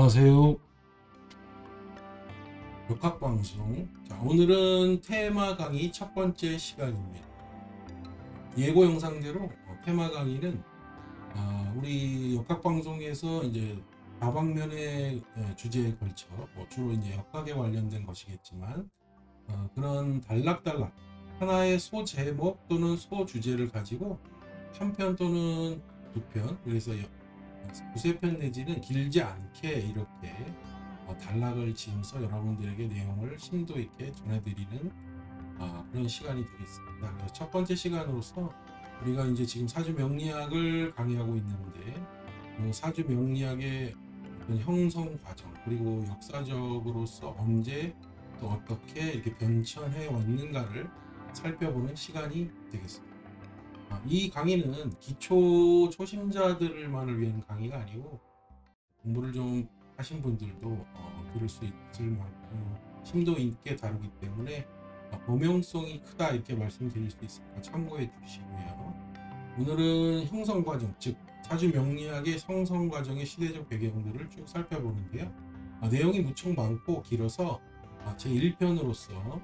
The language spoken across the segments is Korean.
안녕하세요. 역학방송. 자, 오늘은 테마 강의 첫 번째 시간입니다. 예고 영상대로 테마 강의는 우리 역학방송에서 이제 다방면의 주제에 걸쳐 주로 이제 역학에 관련된 것이겠지만 그런 단락단락 하나의 소제목 또는 소주제를 가지고 한 편 또는 두 편, 그래서 두세 편 내지는 길지 않게 이렇게 단락을 지어서 여러분들에게 내용을 심도 있게 전해드리는 그런 시간이 되겠습니다. 그래서 첫 번째 시간으로서 우리가 이제 지금 사주 명리학을 강의하고 있는데 그 사주 명리학의 어떤 형성 과정 그리고 역사적으로서 언제 또 어떻게 이렇게 변천해 왔는가를 살펴보는 시간이 되겠습니다. 이 강의는 기초 초심자들만을 위한 강의가 아니고 공부를 좀 하신 분들도 들을 수 있을 만큼 심도 있게 다루기 때문에 범용성이 크다 이렇게 말씀드릴 수 있으니까 참고해 주시고요. 오늘은 형성 과정, 즉 사주 명리학의 형성 과정의 시대적 배경들을 쭉 살펴보는데요. 내용이 무척 많고 길어서 제 1편으로서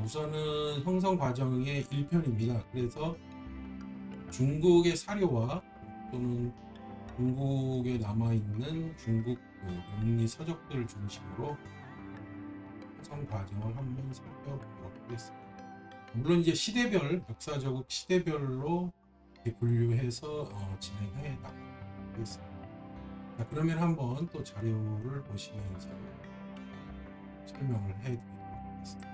우선은 형성 과정의 1편입니다. 그래서 중국의 사료와 또는 중국에 남아있는 중국 명리 서적들을 중심으로 형성 과정을 한번 살펴보도록 하겠습니다. 물론 이제 시대별, 역사적 시대별로 분류해서 진행해 나가겠습니다. 자, 그러면 한번 또 자료를 보시면서 설명을 해드리도록 하겠습니다.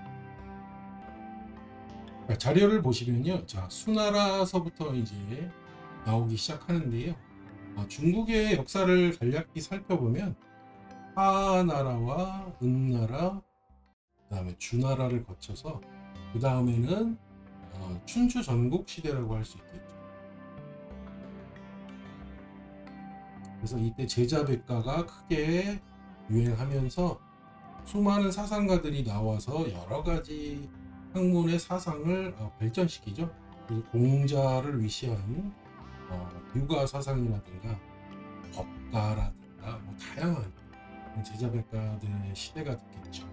자료를 보시면요, 자, 수나라서부터 이제 나오기 시작하는데요. 중국의 역사를 간략히 살펴보면 하나라와 은나라, 그 다음에 주나라를 거쳐서 그 다음에는 춘추 전국 시대라고 할 수 있겠죠. 그래서 이때 제자백가가 크게 유행하면서 수많은 사상가들이 나와서 여러 가지 학문의 사상을 발전시키죠. 그래서 공자를 위시한 유가 사상이라든가 법가라든가 다양한 제자백가들의 시대가 됐겠죠.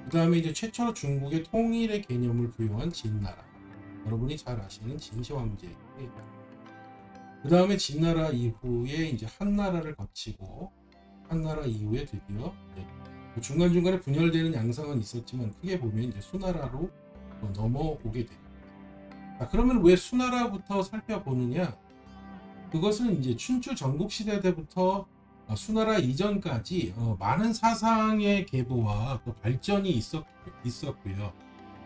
그 다음에 이제 최초로 중국의 통일의 개념을 부여한 진나라, 여러분이 잘 아시는 진시황제. 그 다음에 진나라 이후에 이제 한나라를 거치고 한나라 이후에 드디어 중간중간에 분열되는 양상은 있었지만 크게 보면 이제 수나라로 넘어오게 됩니다. 그러면 왜 수나라부터 살펴보느냐? 그것은 이제 춘추 전국 시대 때부터 수나라 이전까지 많은 사상의 계보와 또 발전이 있었고요.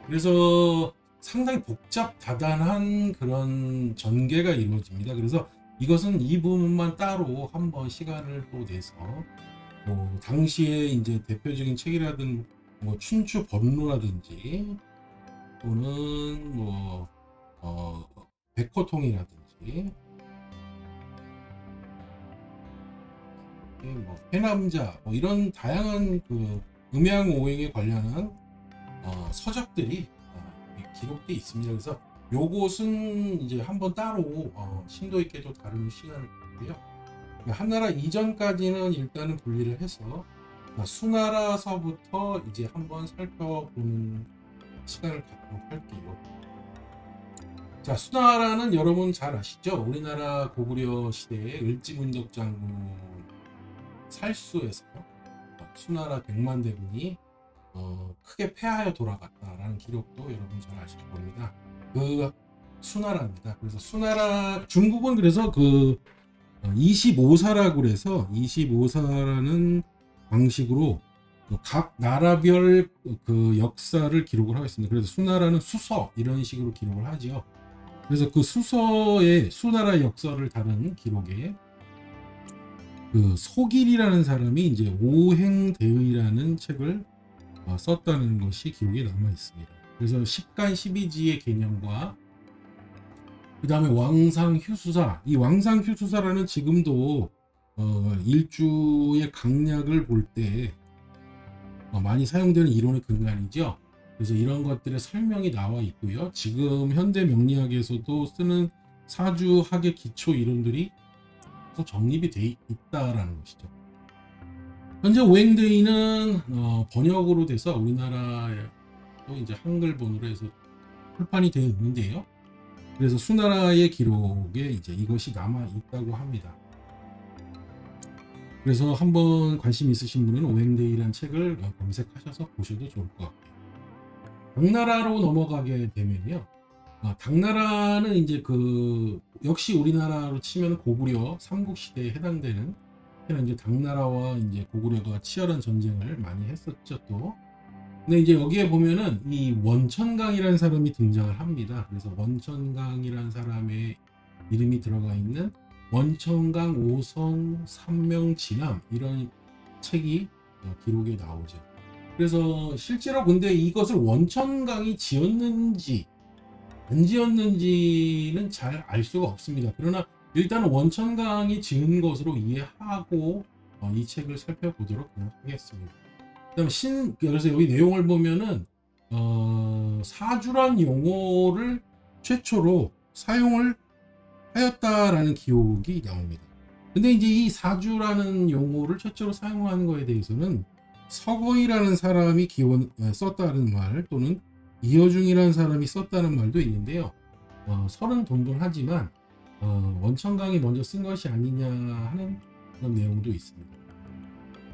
그래서 상당히 복잡다단한 그런 전개가 이루어집니다. 그래서 이것은 이 부분만 따로 한번 시간을 또 내서 당시에 이제 대표적인 책이라든 춘추 법루라든지 또는 백호통이라든지 해남자 이런 다양한 그 음양오행에 관련한 서적들이 기록되어 있습니다. 그래서 요것은 이제 한번 따로 심도 있게 또 다루는 시간을 갖고요. 한나라 이전까지는 일단은 분리를 해서 수나라서부터 이제 한번 살펴보는 시간을 갖도록 할게요. 자, 수나라는 여러분 잘 아시죠? 우리나라 고구려 시대의 을지문덕 장군 살수에서 수나라 100만 대군이 크게 패하여 돌아갔다라는 기록도 여러분 잘 아실 겁니다. 그 수나라입니다. 그래서 수나라, 중국은 그래서 그 25사라고 그래서 25사라는 방식으로 각 나라별 그 역사를 기록을 하고 있습니다. 그래서 수나라는 수서 이런 식으로 기록을 하죠. 그래서 그 수서의 수나라 역사를 다룬 기록에 그 소길이라는 사람이 이제 오행대의라는 책을 썼다는 것이 기록에 남아 있습니다. 그래서 십간 십이지의 개념과 그 다음에 왕상휴수사, 이 왕상휴수사라는 지금도 일주의 강약을 볼 때 많이 사용되는 이론의 근간이죠. 그래서 이런 것들의 설명이 나와 있고요. 지금 현대 명리학에서도 쓰는 사주학의 기초 이론들이 정립이 돼 있다라는 것이죠. 현재 오행대이는 번역으로 돼서 우리나라에 또 이제 한글본으로 해서 출판이 되어 있는데요. 그래서 수나라의 기록에 이제 이것이 남아 있다고 합니다. 그래서 한번 관심 있으신 분은 오행대이라는 책을 검색하셔서 보셔도 좋을 것 같아요. 당나라로 넘어가게 되면요. 당나라는 이제 그 역시 우리나라로 치면 고구려 삼국시대에 해당되는 이제 당나라와 이제 고구려가 치열한 전쟁을 많이 했었죠 또. 근데 이제 여기에 보면은 이 원천강이라는 사람이 등장을 합니다. 그래서 원천강이라는 사람의 이름이 들어가 있는 원천강 오성 삼명진암 이런 책이 기록에 나오죠. 그래서 실제로 근데 이것을 원천강이 지었는지 안 지었는지는 잘 알 수가 없습니다. 그러나 일단은 원천강이 지은 것으로 이해하고 이 책을 살펴보도록 하겠습니다. 그다음 그래서 여기 내용을 보면은 사주란 용어를 최초로 사용을 하였다라는 기록이 나옵니다. 근데 이제 이 사주라는 용어를 최초로 사용하는 거에 대해서는 서거이라는 사람이 썼다는 말 또는 이어중이라는 사람이 썼다는 말도 있는데요. 설은 동등하지만 원천강이 먼저 쓴 것이 아니냐 하는 그런 내용도 있습니다.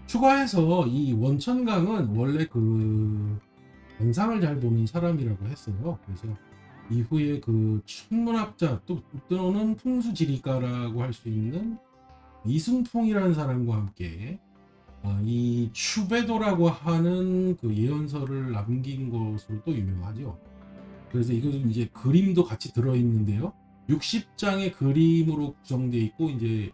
추가해서 이 원천강은 원래 그 관상을 잘 보는 사람이라고 했어요. 그래서 이후에 그 천문학자 또는 풍수지리가라고 할 수 있는 이순풍이라는 사람과 함께 이 추배도라고 하는 그 예언서를 남긴 것으로도 유명하죠. 그래서 이것은 이제 그림도 같이 들어있는데요. 60장의 그림으로 구성되어 있고 이제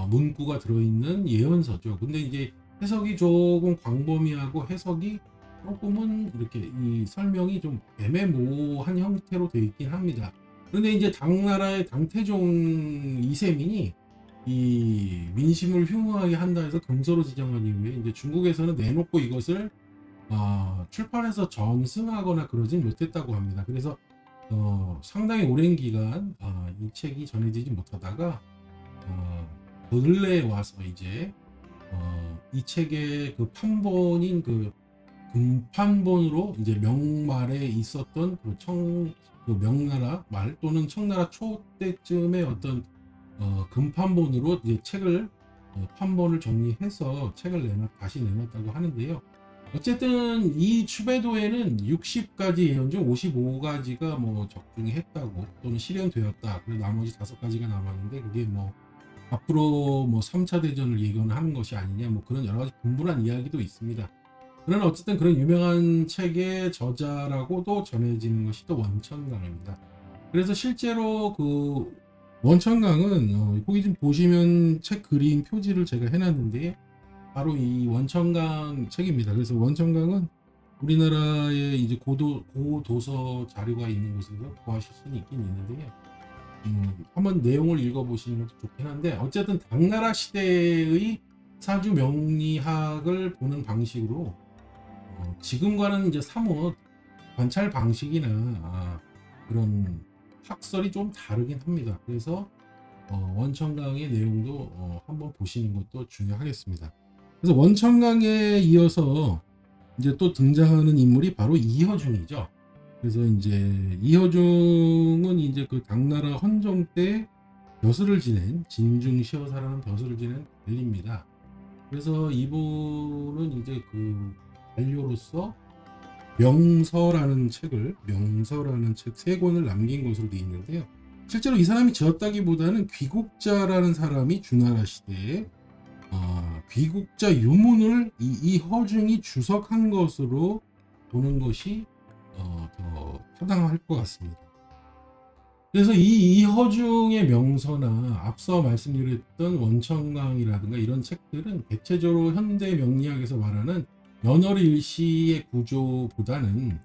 문구가 들어있는 예언서죠. 근데 이제 해석이 조금 광범위하고 해석이 조금은 이렇게 이 설명이 좀 애매모호한 형태로 되어 있긴 합니다. 그런데 이제 당나라의 당태종 이세민이 이 민심을 흉흉하게 한다 해서 금서로 지정한 이후에 이제 중국에서는 내놓고 이것을 출판해서 전승하거나 그러진 못했다고 합니다. 그래서 상당히 오랜 기간 이 책이 전해지지 못하다가 근래에 와서 이제 이 책의 그 판본인 그 금판본으로 이제 명말에 있었던 그 명나라 말 또는 청나라 초 때쯤에 어떤 금판본으로 이제 책을 판본을 정리해서 책을 다시 내놨다고 하는데요. 어쨌든 이 추배도에는 60가지 예언 중 55가지가 뭐 적중했다고 또는 실현되었다. 그리고 나머지 5가지가 남았는데 그게 뭐 앞으로 뭐 3차 대전을 예견하는 것이 아니냐 뭐 그런 여러 가지 분분한 이야기도 있습니다. 그러나 어쨌든 그런 유명한 책의 저자라고도 전해지는 것이 또 원천강입니다. 그래서 실제로 그 원천강은 거기 좀 보시면 책 그림 표지를 제가 해놨는데 바로 이 원천강 책입니다. 그래서 원천강은 우리나라의 이제 고도서 자료가 있는 곳에서 구하실 수는 있긴 있는데요. 한번 내용을 읽어보시는 것도 좋긴 한데 어쨌든 당나라 시대의 사주 명리학을 보는 방식으로 지금과는 이제 사뭇 관찰 방식이나 그런 학설이 좀 다르긴 합니다. 그래서 원천강의 내용도 한번 보시는 것도 중요하겠습니다. 그래서 원천강에 이어서 이제 또 등장하는 인물이 바로 이허중이죠. 그래서 이제 이허중은 이제 그 당나라 헌정 때 벼슬을 지낸 진중시어사라는 벼슬을 지낸 관리입니다. 그래서 이분은 이제 그 관료로서 명서라는 책 3권을 남긴 것으로 되어 있는데요. 실제로 이 사람이 지었다기보다는 귀국자라는 사람이 주나라 시대에 귀국자 유문을 이허중이 주석한 것으로 보는 것이 더 타당할 것 같습니다. 그래서 이 이허중의 명서나 앞서 말씀드렸던 원천강이라든가 이런 책들은 대체적으로 현대 명리학에서 말하는 연월의 일시의 구조보다는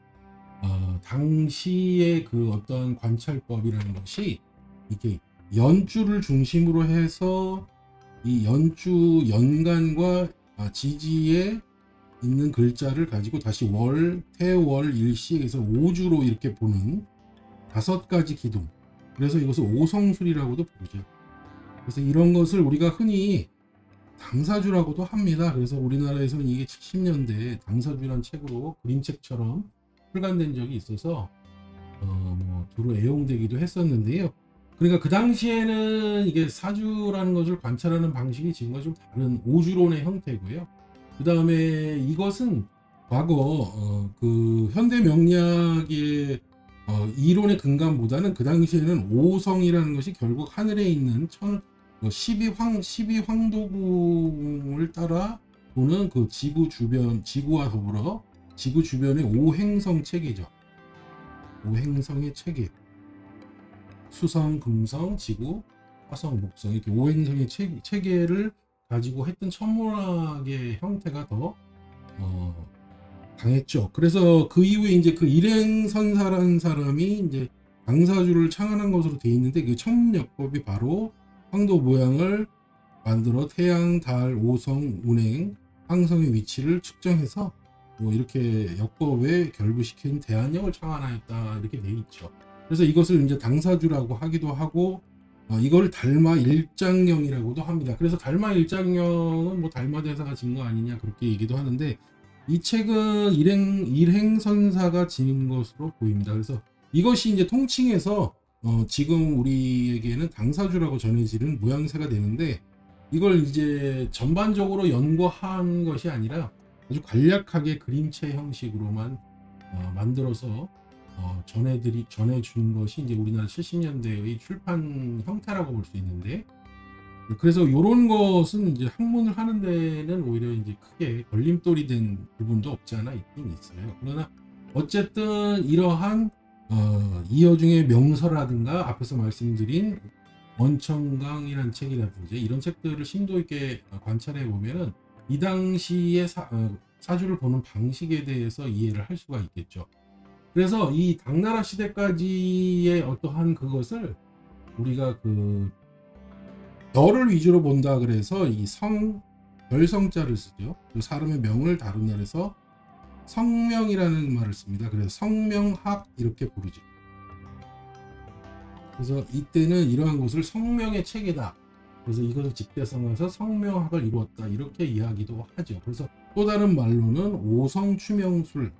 당시의 그 어떤 관찰법이라는 것이 이게 연주를 중심으로 해서 이 연간과 지지에 있는 글자를 가지고 다시 태월 일시에서 오주로 이렇게 보는 5가지 기둥, 그래서 이것을 오성술이라고도 부르죠. 그래서 이런 것을 우리가 흔히 당사주라고도 합니다. 그래서 우리나라에서는 이게 70년대에 당사주란 책으로 그림책처럼 출간된 적이 있어서 뭐 두루 애용되기도 했었는데요. 그러니까 그 당시에는 이게 사주라는 것을 관찰하는 방식이 지금과 좀 다른 오주론의 형태고요. 그 다음에 이것은 과거 그 현대 명리학의 이론의 근간보다는 그 당시에는 오성이라는 것이 결국 하늘에 있는 12황도궁을 따라 도는 그 지구 주변, 지구와 더불어 지구 주변의 5행성 체계죠. 5행성의 체계. 수성, 금성, 지구, 화성, 목성 이렇게 5행성의 체계를 가지고 했던 천문학의 형태가 더 강했죠. 그래서 그 이후에 이제 그 일행선사라는 사람이 이제 당사주를 창안한 것으로 되어 있는데 그 천문역법이 바로 황도 모양을 만들어 태양, 달, 오성, 운행, 항성의 위치를 측정해서 뭐 이렇게 역법에 결부시킨 대한역을 창안하였다 이렇게 되어 있죠. 그래서 이것을 이제 당사주라고 하기도 하고 이걸 달마 일장령이라고도 합니다. 그래서 달마 일장령은 뭐 달마 대사가 진 거 아니냐 그렇게 얘기도 하는데 이 책은 일행선사가 지닌 것으로 보입니다. 그래서 이것이 이제 통칭해서 지금 우리에게는 당사주라고 전해지는 모양새가 되는데 이걸 이제 전반적으로 연구한 것이 아니라 아주 간략하게 그림체 형식으로만 만들어서 전해준 것이 이제 우리나라 70년대의 출판 형태라고 볼 수 있는데, 그래서 이런 것은 이제 학문을 하는 데는 오히려 이제 크게 걸림돌이 된 부분도 없지 않아 있긴 있어요. 그러나 어쨌든 이러한 이어중의 명서라든가 앞에서 말씀드린 원천강이라는 책이라든지 이런 책들을 심도 있게 관찰해 보면은 이 당시의 사주를 보는 방식에 대해서 이해를 할 수가 있겠죠. 그래서 이 당나라 시대까지의 어떠한 그것을 우리가 그 별을 위주로 본다 그래서 이 별성자를 쓰죠. 그 사람의 명을 다룬다 그래서 성명이라는 말을 씁니다. 그래서 성명학 이렇게 부르죠. 그래서 이때는 이러한 것을 성명의 체계다. 그래서 이것을 직대성해서 성명학을 이루었다 이렇게 이야기도 하죠. 그래서 또 다른 말로는 오성추명술이다.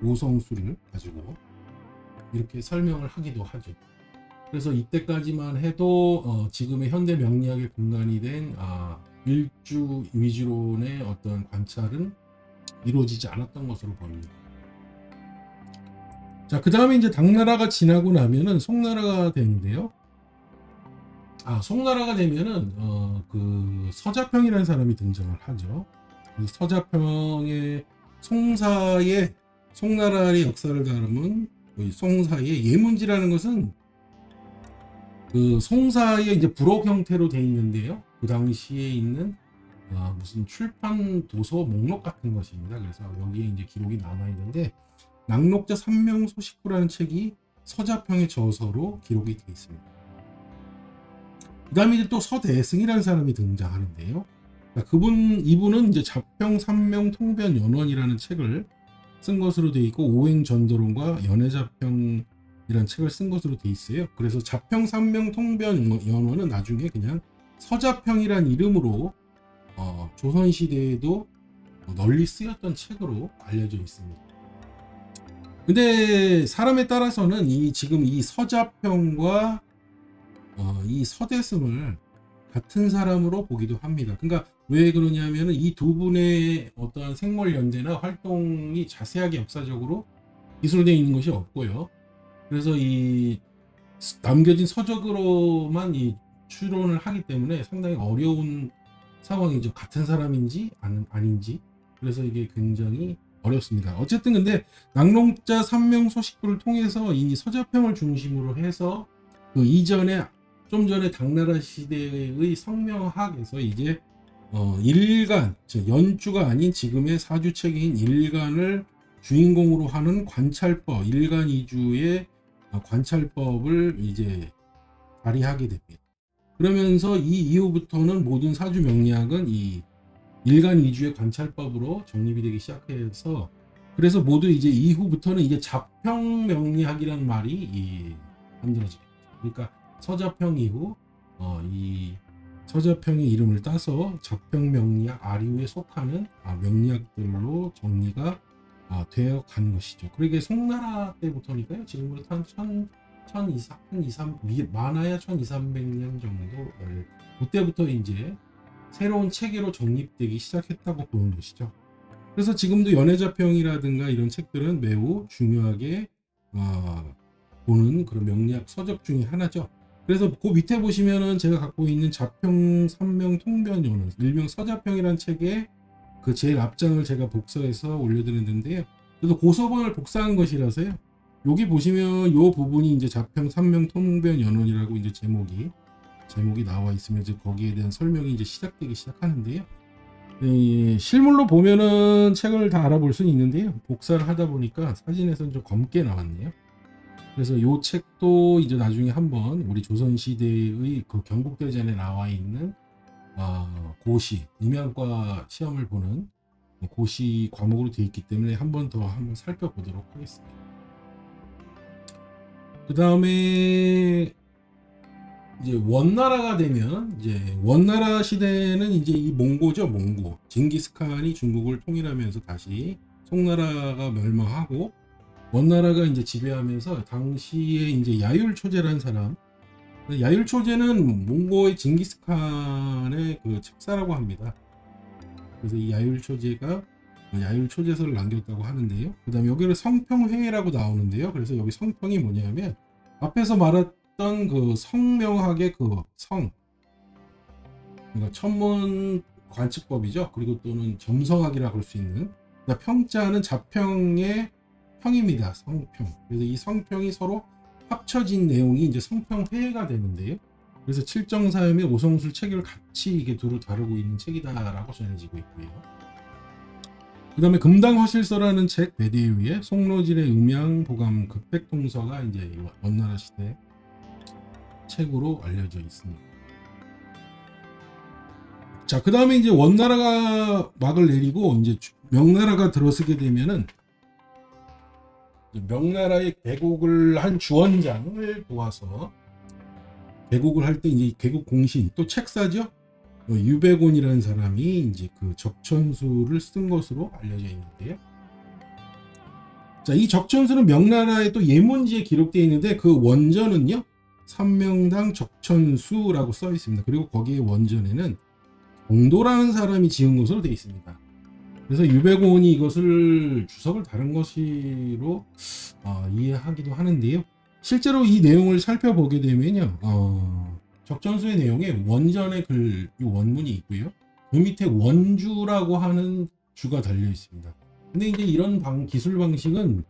오성술을 가지고 이렇게 설명을 하기도 하죠. 그래서 이때까지만 해도 지금의 현대 명리학의 근간이 된 일주 위주론의 어떤 관찰은 이루어지지 않았던 것으로 보입니다. 자, 그 다음에 이제 당나라가 지나고 나면은 송나라가 되는데요. 송나라가 되면은 그 서자평이라는 사람이 등장을 하죠. 서자평의 송나라의 역사를 다루는 송사의 예문지라는 것은 그 송사의 이제 부록 형태로 되어 있는데요. 그 당시에 있는 무슨 출판 도서 목록 같은 것입니다. 그래서 여기에 이제 기록이 남아 있는데 낙록자 삼명소식부라는 책이 서자평의 저서로 기록이 되어 있습니다. 그 다음에 이제 또 서대승이라는 사람이 등장하는데요. 이분은 이제 자평 삼명 통변 연원이라는 책을 쓴 것으로 되어 있고 오행전도론과 연해자평이라는 책을 쓴 것으로 되어 있어요. 그래서 자평 삼명 통변 연원은 나중에 그냥 서자평이라는 이름으로 조선시대에도 널리 쓰였던 책으로 알려져 있습니다. 근데 사람에 따라서는 지금 이 서자평과 이 서대승을 같은 사람으로 보기도 합니다. 그러니까 왜 그러냐면은 이 두 분의 어떠한 생물 연대나 활동이 자세하게 역사적으로 기술되어 있는 것이 없고요. 그래서 이 남겨진 서적으로만 이 추론을 하기 때문에 상당히 어려운 상황이죠. 같은 사람인지 아닌지. 그래서 이게 굉장히 어렵습니다. 어쨌든 근데 낙록자 삼명소식부를 통해서 이 서자평을 중심으로 해서 그 이전에 좀 전에 당나라 시대의 성명학에서 이제 일간, 즉 연주가 아닌 지금의 사주체계인 일간을 주인공으로 하는 관찰법, 일간 이주의 관찰법을 이제 발휘하게 됩니다. 그러면서 이 이후부터는 모든 사주 명리학은 이 일간 이주의 관찰법으로 정립이 되기 시작해서 그래서 모두 이제 이후부터는 이게 자평 명리학이라는 말이 만들어지게 됩니다. 그러니까 서자평 이후 이 서자평의 이름을 따서 자평 명리학 아류에 속하는 명리학들로 정리가 되어 간 것이죠. 그러게 송나라 때부터니까요. 지금부터 한 1200, 많아야 1200~1300년 정도 그때부터 이제 새로운 체계로 정립되기 시작했다고 보는 것이죠. 그래서 지금도 연해자평이라든가 이런 책들은 매우 중요하게 보는 그런 명리학 서적 중에 하나죠. 그래서 그 밑에 보시면은 제가 갖고 있는 자평 삼명 통변요는 일명 서자평이라는 책의 그 제일 앞장을 제가 복사해서 올려드렸는데요. 그래서 고서본을 복사한 것이라서요. 여기 보시면 요 부분이 이제 자평 삼명 통변연원이라고 이제 제목이 나와 있으면 이제 거기에 대한 설명이 이제 시작되기 시작하는데요. 실물로 보면은 책을 다 알아볼 수는 있는데요. 복사를 하다 보니까 사진에서는 좀 검게 나왔네요. 그래서 이 책도 이제 나중에 한번 우리 조선시대의 그 경국대전에 나와 있는 고시, 음양과 시험을 보는 고시 과목으로 되어 있기 때문에 한번 살펴보도록 하겠습니다. 그 다음에 이제 원나라가 되면 이제 원나라 시대는 이제 이 몽고죠. 몽고. 징기스칸이 중국을 통일하면서 다시 송나라가 멸망하고 원나라가 이제 지배하면서 당시에 이제 야율초제라는 사람, 야율초제는 몽고의 징기스칸의 그 책사라고 합니다. 그래서 이 야율초제가 야율초제서를 남겼다고 하는데요. 그 다음에 여기를 성평회라고 나오는데요. 그래서 여기 성평이 뭐냐면 앞에서 말했던 그 성명학의 그 성, 그러니까 천문 관측법이죠. 그리고 또는 점성학이라고 할 수 있는, 그러니까 평자는 자평의 평입니다. 성평. 그래서 이 성평이 서로 합쳐진 내용이 이제 성평회가 되는데요. 그래서 칠정사염의 오성술 체계를 같이 이게 두루 다루고 있는 책이다라고 전해지고 있고요. 그 다음에 금당허실서라는 책 배대 위에 송로질의 음양 보감 극백통서가 이제 원나라 시대 책으로 알려져 있습니다. 자, 그 다음에 이제 원나라가 막을 내리고 이제 명나라가 들어서게 되면은 명나라의 개국을 한 주원장을 도와서 개국을 할 때 이제 개국 공신 또 책사죠. 유배곤이라는 사람이 이제 그 적천수를 쓴 것으로 알려져 있는데요. 자, 이 적천수는 명나라의 또 예문지에 기록되어 있는데 그 원전은요, 삼명당 적천수라고 써 있습니다. 그리고 거기에 원전에는 동도라는 사람이 지은 것으로 되어 있습니다. 그래서 유배곤이 이것을 주석을 다른 것으로 이해하기도 하는데요. 실제로 이 내용을 살펴보게 되면요, 적천수의 내용에 원전의 이 원문이 있고요. 그 밑에 원주라고 하는 주가 달려 있습니다. 근데 이제 이런 기술 방식은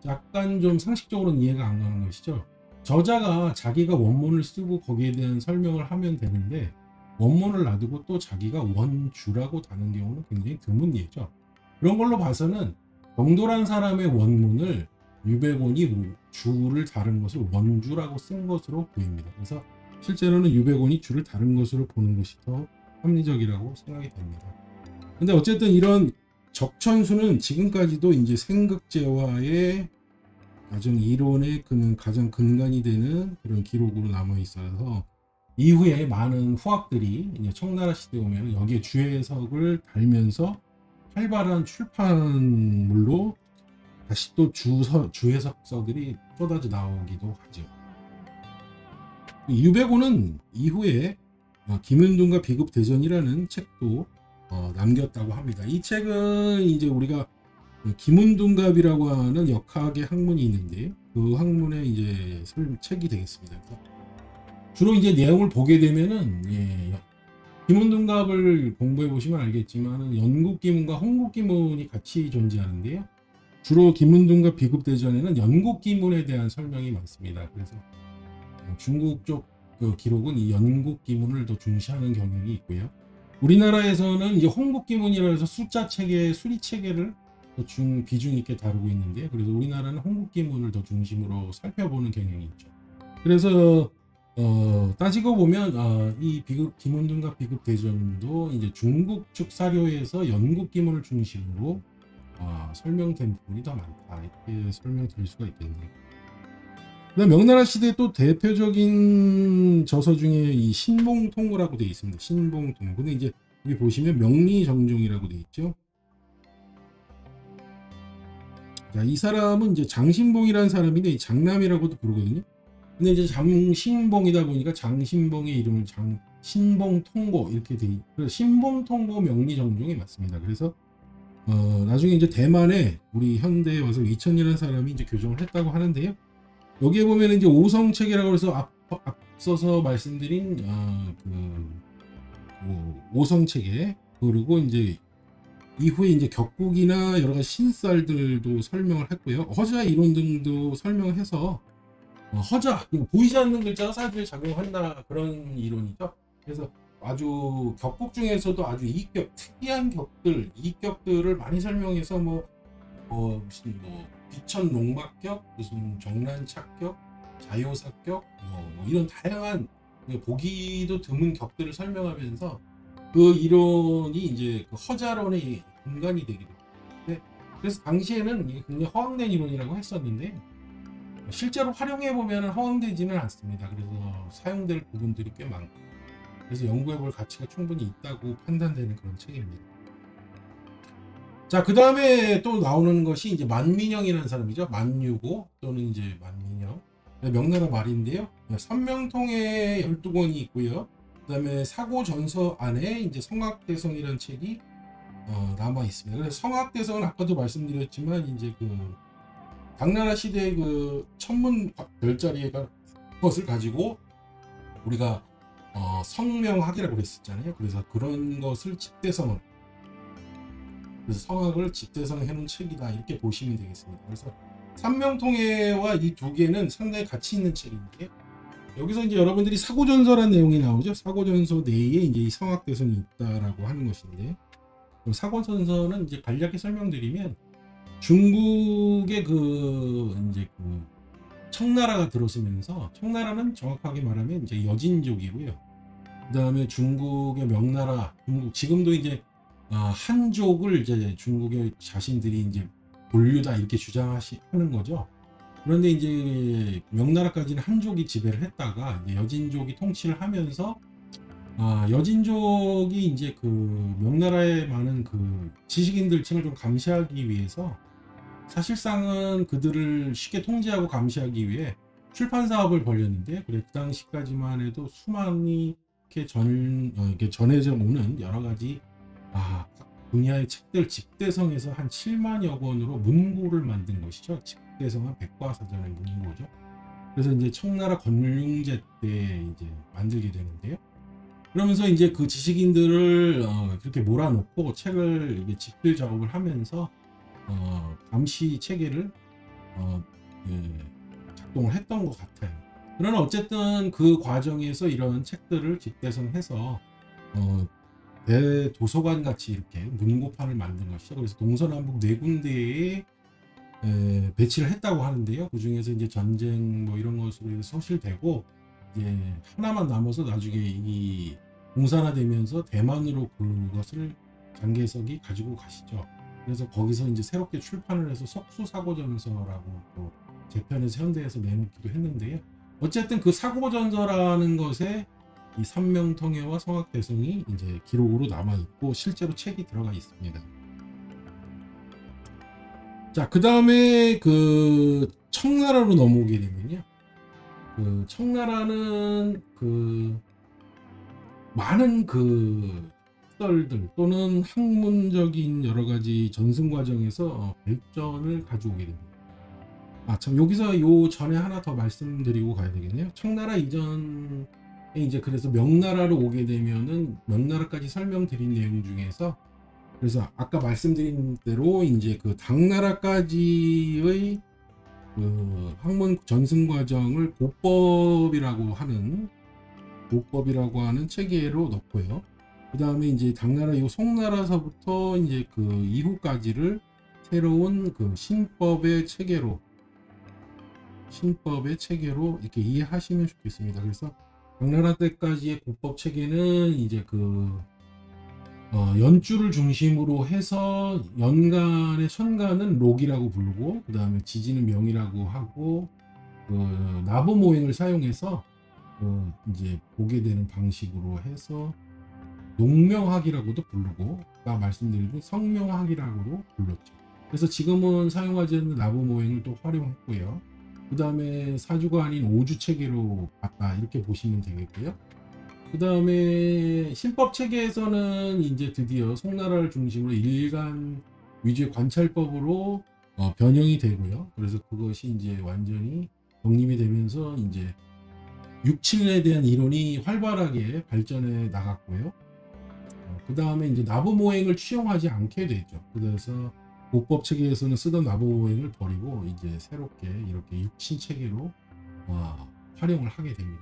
약간 좀 상식적으로는 이해가 안 가는 것이죠. 저자가 자기가 원문을 쓰고 거기에 대한 설명을 하면 되는데 원문을 놔두고 또 자기가 원주라고 다는 경우는 굉장히 드문 예죠. 그런 걸로 봐서는 동도란 사람의 원문을 유배곤이 주를 다른 것을 원주라고 쓴 것으로 보입니다. 그래서 실제로는 유배곤이 주를 다른 것으로 보는 것이 더 합리적이라고 생각이 됩니다. 근데 어쨌든 이런 적천수는 지금까지도 이제 생극제와의 가장 이론의 가장 근간이 되는 그런 기록으로 남아 있어서 이후에 많은 후학들이 이제 청나라 시대에 오면 여기에 주해석을 달면서 활발한 출판물로 다시 또 주해석서들이 쏟아져 나오기도 하죠. 유배곤은 이후에 김은둔과 비급대전이라는 책도 남겼다고 합니다. 이 책은 이제 우리가 김은둔갑이라고 하는 역학의 학문이 있는데 그 학문의 이제 책이 되겠습니다. 주로 이제 내용을 보게 되면은 김은둔갑을 공부해 보시면 알겠지만 연국기문과 홍국기문이 같이 존재하는데요. 주로 김은둔갑 비급대전에는 연국기문에 대한 설명이 많습니다. 그래서 중국 쪽 그 기록은 이 연국기문을 더 중시하는 경향이 있고요. 우리나라에서는 이제 홍국기문이라 해서 숫자 체계, 수리 체계를 더 비중 있게 다루고 있는데, 그래서 우리나라는 홍국기문을 더 중심으로 살펴보는 경향이 있죠. 그래서 따지고 보면 이 김은둔갑 비급대전도 이제 중국 측 사료에서 연국기문을 중심으로 설명된 부분이 더 많다, 이렇게 설명드릴 수가 있겠네요. 그다음 명나라 시대 또 대표적인 저서 중에 이 신봉통고라고 되어 있습니다. 신봉통고. 근데 이제 여기 보시면 명리정종이라고 되어 있죠. 자, 이 사람은 이제 장신봉이라는 사람인데 장남이라고도 부르거든요. 근데 이제 장신봉이다 보니까 장신봉의 이름을 신봉통고 이렇게 돼 있고 신봉통고 명리정종이 맞습니다. 그래서 나중에 이제 대만에 우리 현대에 와서 이천이라는 사람이 이제 교정을 했다고 하는데요. 여기에 보면 이제 오성체계라고 해서 앞서서 말씀드린 오성체계, 그리고 이제 이후에 이제 격국이나 여러 가지 신설들도 설명을 했고요. 허자 이론 등도 설명을 해서 허자, 보이지 않는 글자가 사주에 작용한다, 그런 이론이죠. 그래서 아주 격국 중에서도 아주 특이한 이격들을 많이 설명해서 무슨 비천 농박격, 무슨 정란착격, 자요사격, 이런 다양한 보기도 드문 격들을 설명하면서 그 이론이 이제 그 허자론의 근간이 되기도 했는데, 그래서 당시에는 굉장히 허황된 이론이라고 했었는데 실제로 활용해 보면 허황되지는 않습니다. 그래서 사용될 부분들이 꽤 많고, 그래서 연구해 볼 가치가 충분히 있다고 판단되는 그런 책입니다. 자, 그 다음에 또 나오는 것이 이제 만민영이라는 사람이죠. 만유고 또는 이제 만민영, 명나라 말인데요. 삼명통에 12권이 있고요. 그 다음에 사고전서 안에 이제 성악대성이라는 책이 남아 있습니다. 그래서 성악대성은 아까도 말씀드렸지만 이제 그 당나라 시대의 그 천문 별자리의 것을 가지고 우리가 성명학이라고 했었잖아요. 그래서 그런 것을 직대성을, 그래서 성악을 직대성해 놓은 책이다, 이렇게 보시면 되겠습니다. 그래서 삼명통해와 이 두 개는 상당히 가치 있는 책인데, 여기서 이제 여러분들이 사고전서라는 내용이 나오죠. 사고전서 내에 이제 이 성악대성이 있다라고 하는 것인데, 사고전서는 이제 간략히 설명드리면 중국의 이제 청나라가 들어서면서, 청나라는 정확하게 말하면 이제 여진족이고요. 그 다음에 중국의 명나라, 지금도 이제 한족을 이제 중국의 자신들이 이제 본류다 이렇게 주장하는 거죠. 그런데 이제 명나라까지는 한족이 지배를 했다가 이제 여진족이 통치를 하면서 여진족이 이제 그 명나라의 많은 그 지식인들층을 좀 감시하기 위해서, 사실상은 그들을 쉽게 통제하고 감시하기 위해 출판 사업을 벌였는데, 그래 그 당시까지만 해도 수많이 이렇게 전해져 오는 여러 가지 각 분야의 책들 직대성에서 한 7만여 권으로 문고를 만든 것이죠. 직대성은 백과사전의 문고죠. 그래서 이제 청나라 건륭제 때 이제 만들게 되는데요. 그러면서 이제 그 지식인들을 그렇게 몰아놓고 책을 집필 작업을 하면서 감시 체계를 작동을 했던 것 같아요. 그러나 어쨌든 그 과정에서 이런 책들을 집대성해서 대도서관 같이 이렇게 문고판을 만든 것이죠. 그래서 동서남북 4군데에 배치를 했다고 하는데요. 그 중에서 이제 전쟁 이런 것으로 소실되고 이제 하나만 남아서 나중에 이 공산화되면서 대만으로 그것을 장개석이 가지고 가시죠. 그래서 거기서 이제 새롭게 출판을 해서 석수사고전서라고 또 재편해서 현대에서 내놓기도 했는데요. 어쨌든 그 사고전서라는 것에 이 삼명통해와 성악대성이 이제 기록으로 남아 있고 실제로 책이 들어가 있습니다. 자, 그 다음에 그 청나라로 넘어오게 되면요. 그 청나라는 그 많은 그 썰들 또는 학문적인 여러 가지 전승 과정에서 발전을 가져오게 됩니다. 참 여기서 요 전에 하나 더 말씀드리고 가야 되겠네요. 청나라 이전에 이제 그래서 명나라로 오게 되면은 명나라까지 설명드린 내용 중에서, 그래서 아까 말씀드린 대로 이제 그 당나라까지의 그 학문 전승 과정을 고법이라고 하는 체계로 넣고요. 그 다음에 이제 당나라 이후 송나라서부터 이제 그 이후까지를 새로운 그 신법의 체계로 이렇게 이해하시면 좋겠습니다. 그래서 당나라 때까지의 고법 체계는 이제 그 연주를 중심으로 해서 연간의 천간은 록이라고 부르고, 그 다음에 지지는 명이라고 하고, 그 나부 모행을 사용해서 이제 보게 되는 방식으로 해서 농명학이라고도 부르고, 아까 말씀드린 성명학이라고도 불렀죠. 그래서 지금은 사용하지 않는 나부 모행을 또 활용했고요. 그 다음에 사주가 아닌 오주 체계로 봤다, 이렇게 보시면 되겠고요. 그 다음에 신법 체계에서는 이제 드디어 송나라를 중심으로 일간 위주의 관찰법으로 변형이 되고요. 그래서 그것이 이제 완전히 정립이 되면서 이제 육친에 대한 이론이 활발하게 발전해 나갔고요. 그 다음에 이제 나부모행을 취용하지 않게 되죠. 그래서 고법 체계에서는 쓰던 나부모행을 버리고 이제 새롭게 이렇게 육친 체계로 활용을 하게 됩니다.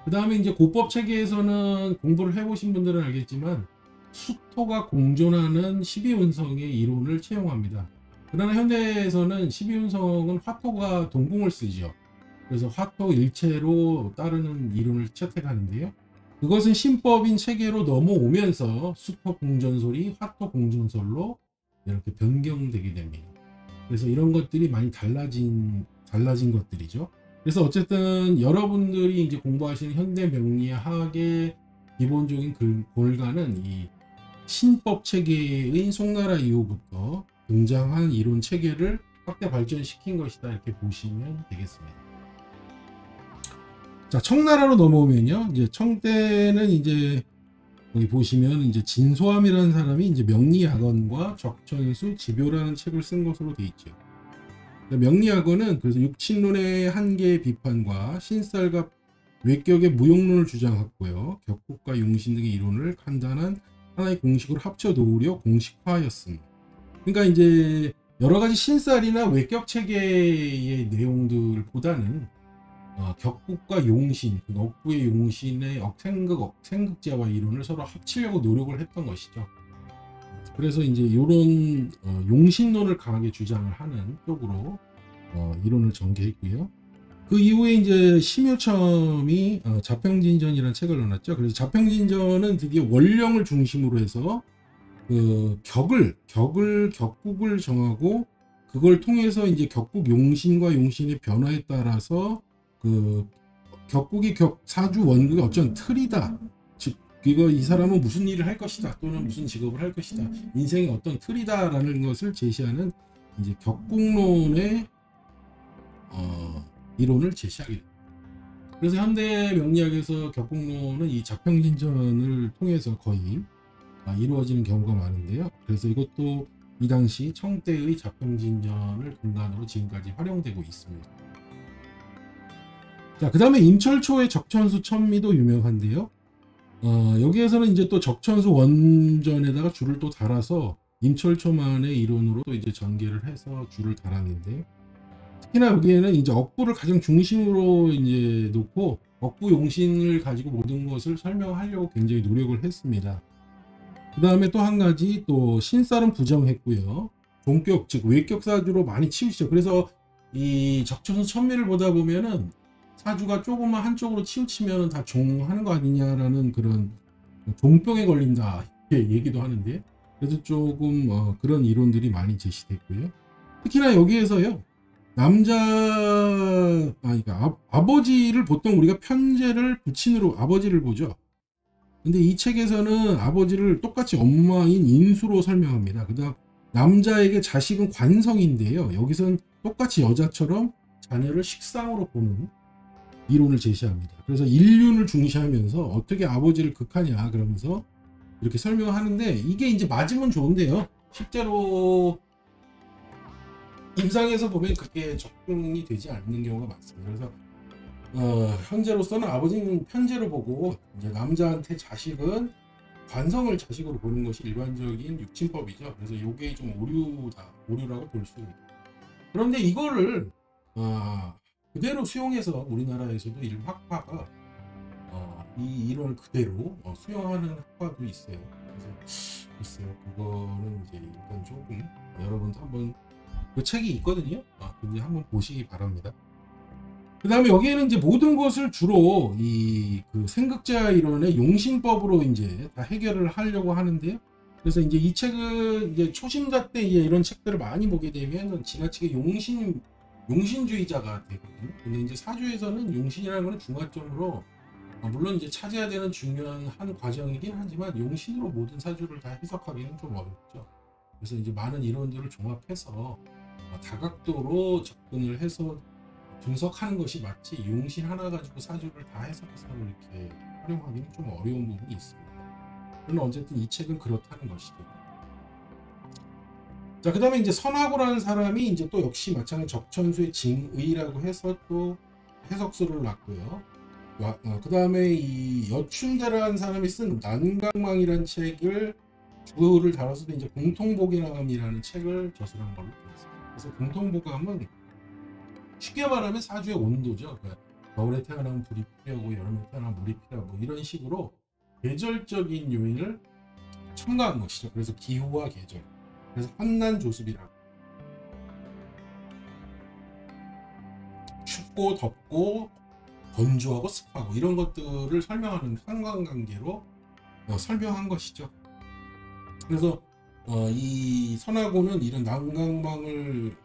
그 다음에 이제 고법 체계에서는 공부를 해보신 분들은 알겠지만 수토가 공존하는 12운성의 이론을 채용합니다. 그러나 현대에서는 12운성은 화토가 동궁을 쓰죠. 그래서 화토 일체로 따르는 이론을 채택하는데요. 그것은 신법인 체계로 넘어오면서 수토 공전설이 화토 공전설로 이렇게 변경되게 됩니다. 그래서 이런 것들이 많이 달라진 것들이죠. 그래서 어쨌든 여러분들이 이제 공부하시는 현대 명리학의 기본적인 골간은 이 신법 체계의 송나라 이후부터 등장한 이론 체계를 확대 발전시킨 것이다, 이렇게 보시면 되겠습니다. 자, 청나라로 넘어오면요. 이제 청때는 이제 여기 보시면 이제 진소함이라는 사람이 이제 명리학원과 적천수 지묘라는 책을 쓴 것으로 되어 있죠. 명리학원은 그래서 육친론의 한계의 비판과 신쌀과 외격의 무용론을 주장했고요. 격국과 용신 등의 이론을 간단한 하나의 공식으로 합쳐 놓으려 공식화하였습니다. 그러니까 이제 여러 가지 신쌀이나 외격 체계의 내용들보다는 격국과 용신, 억부의 용신의 억생극제와 이론을 서로 합치려고 노력을 했던 것이죠. 그래서 이제 이런 용신론을 강하게 주장을 하는 쪽으로 이론을 전개했고요. 그 이후에 이제 심효첨이 자평진전이라는 책을 내놨죠. 그래서 자평진전은 드디어 원령을 중심으로 해서 그 격국을 정하고 그걸 통해서 이제 격국 용신과 용신의 변화에 따라서 그 격국이 사주 원국의 어쩐 틀이다. 즉 이 사람은 무슨 일을 할 것이다, 또는 무슨 직업을 할 것이다, 인생의 어떤 틀이다라는 것을 제시하는 이제 격국론의 이론을 제시하게 됩니다. 그래서 현대 명리학에서 격국론은 이 자평진전을 통해서 거의 이루어지는 경우가 많은데요. 그래서 이것도 이 당시 청때의 자평진전을 근간으로 지금까지 활용되고 있습니다. 자, 그 다음에 임철초의 적천수 천미도 유명한데요. 여기에서는 이제 또 적천수 원전에다가 줄을 또 달아서 임철초만의 이론으로 또 이제 전개를 해서 줄을 달았는데, 특히나 여기에는 이제 억부를 가장 중심으로 이제 놓고 억부 용신을 가지고 모든 것을 설명하려고 굉장히 노력을 했습니다. 그 다음에 또 한 가지, 또 신쌀은 부정했고요. 종격, 즉 외격 사주로 많이 치우치죠. 그래서 이 적천수 천미를 보다 보면은 사주가 조금만 한쪽으로 치우치면 다 종하는 거 아니냐라는 그런 종병에 걸린다, 이렇게 얘기도 하는데, 그래서 조금 그런 이론들이 많이 제시됐고요. 특히나 여기에서요, 그러니까 아버지를 보통 우리가 편제를 부친으로 아버지를 보죠. 근데 이 책에서는 아버지를 똑같이 엄마인 인수로 설명합니다. 그다음 남자에게 자식은 관성인데요, 여기서는 똑같이 여자처럼 자녀를 식상으로 보는 이론을 제시합니다. 그래서 인륜을 중시하면서 어떻게 아버지를 극하냐 그러면서 이렇게 설명하는데, 이게 이제 맞으면 좋은데요, 실제로 임상에서 보면 그게 적용이 되지 않는 경우가 많습니다. 그래서 현재로서는 아버지는 편제로 보고 이제 남자한테 자식은 관성을 자식으로 보는 것이 일반적인 육친법이죠. 그래서 이게 좀 오류라고 볼 수 있습니다. 그런데 이거를 그대로 수용해서 우리나라에서도 일학파가 이 이론을 그대로 수용하는 학과도 있어요. 그래서 글쎄요, 그거는 이제 일단 조금 여러분도 한번 그 책이 있거든요. 근데 한번 보시기 바랍니다. 그 다음에 여기에는 이제 모든 것을 주로 그 생극자 이론의 용신법으로 이제 다 해결을 하려고 하는데요. 그래서 이제 이 책은 이제 초심자 때 이제 이런 책들을 많이 보게 되면 지나치게 용신주의자가 되거든요. 근데 이제 사주에서는 용신이라는 건 중화점으로 물론 이제 차지해야 되는 중요한 한 과정이긴 하지만 용신으로 모든 사주를 다 해석하기는 좀 어렵죠. 그래서 이제 많은 이론들을 종합해서 다각도로 접근을 해서 분석하는 것이 맞지 용신 하나 가지고 사주를 다 해석해서 이렇게 활용하기는 좀 어려운 부분이 있습니다. 그러나 어쨌든 이 책은 그렇다는 것이죠. 자, 그 다음에 이제 선하고라는 사람이 이제 또 역시 마찬가지 적천수의 징의라고 해서 또 해석서를 놨고요. 그 다음에 이 여춘대라는 사람이 쓴 난강망이라는 책을 주를 달아서 이제 공통보감이라는 책을 저술한 걸로 되어 있습니다. 그래서 공통보감은 쉽게 말하면 사주의 온도죠. 그러니까 겨울에 태어나면 불이 피하고 여름에 태어나면 물이 피하고 이런 식으로 계절적인 요인을 첨가한 것이죠. 그래서 기후와 계절. 그래서 환난조습이라고. 춥고 덥고 건조하고 습하고 이런 것들을 설명하는 상관관계로 설명한 것이죠. 그래서 이 선하고는 이런 난강망을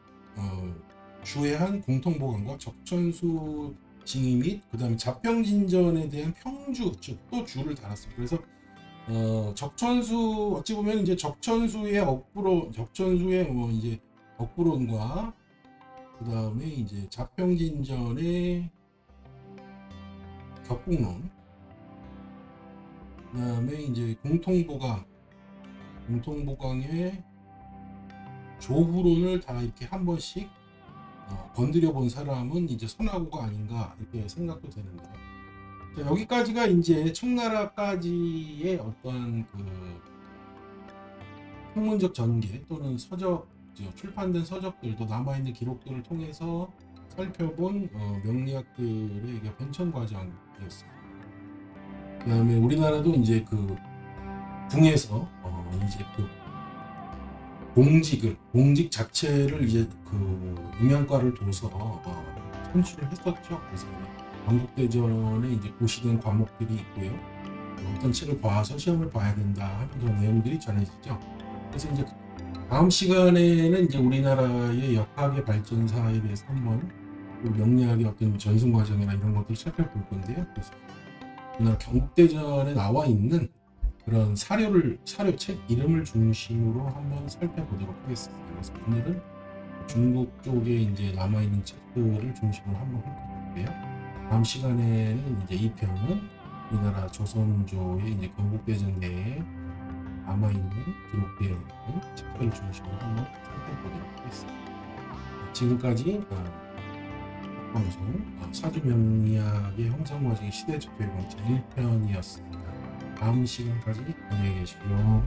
주해한 공통보감과 적천수 징의 및 그 다음에 자평진전에 대한 평주, 즉 또 주를 달았습니다. 그래서 적천수 어찌 보면 이제 적천수의 이제 억부론과 그 다음에 이제 자평진전의 격국론, 그 다음에 이제 공통보강의 조후론을 다 이렇게 한 번씩 건드려 본 사람은 이제 선하고가 아닌가 이렇게 생각도 되는데, 자, 여기까지가 이제 청나라까지의 어떤 그 학문적 전개 또는 서적, 출판된 서적들도 남아있는 기록들을 통해서 살펴본 명리학들의 변천 과정이었습니다. 그 다음에 우리나라도 이제 그 궁에서 이제 그 공직 자체를 이제 그 음양과를 둬서 선출을 했었죠. 그래서 건국대전에 이제 고시된 과목들이 있고요. 어떤 책을 봐서 시험을 봐야 된다 하는 그런 내용들이 전해지죠. 그래서 이제 다음 시간에는 이제 우리나라의 역학의 발전사에 대해서 한번 명리학의 어떤 전승 과정이나 이런 것들을 살펴볼 건데요. 그래서 우리나라 경국대전에 나와 있는 그런 사료책 이름을 중심으로 한번 살펴보도록 하겠습니다. 그래서 오늘은 중국 쪽에 이제 남아있는 책들을 중심으로 한번 훑어볼게요. 다음 시간에는 이제 이 편은 우리나라 조선조의 이제 건국대전 내에 남아있는 기록되어 있는 책들을 중심으로 한번 살펴보도록 하겠습니다. 지금까지 방송 사주명리학의 형성과정의 시대적 교육원칙 1편이었습니다. 다음 시간까지 안녕히 계십시오.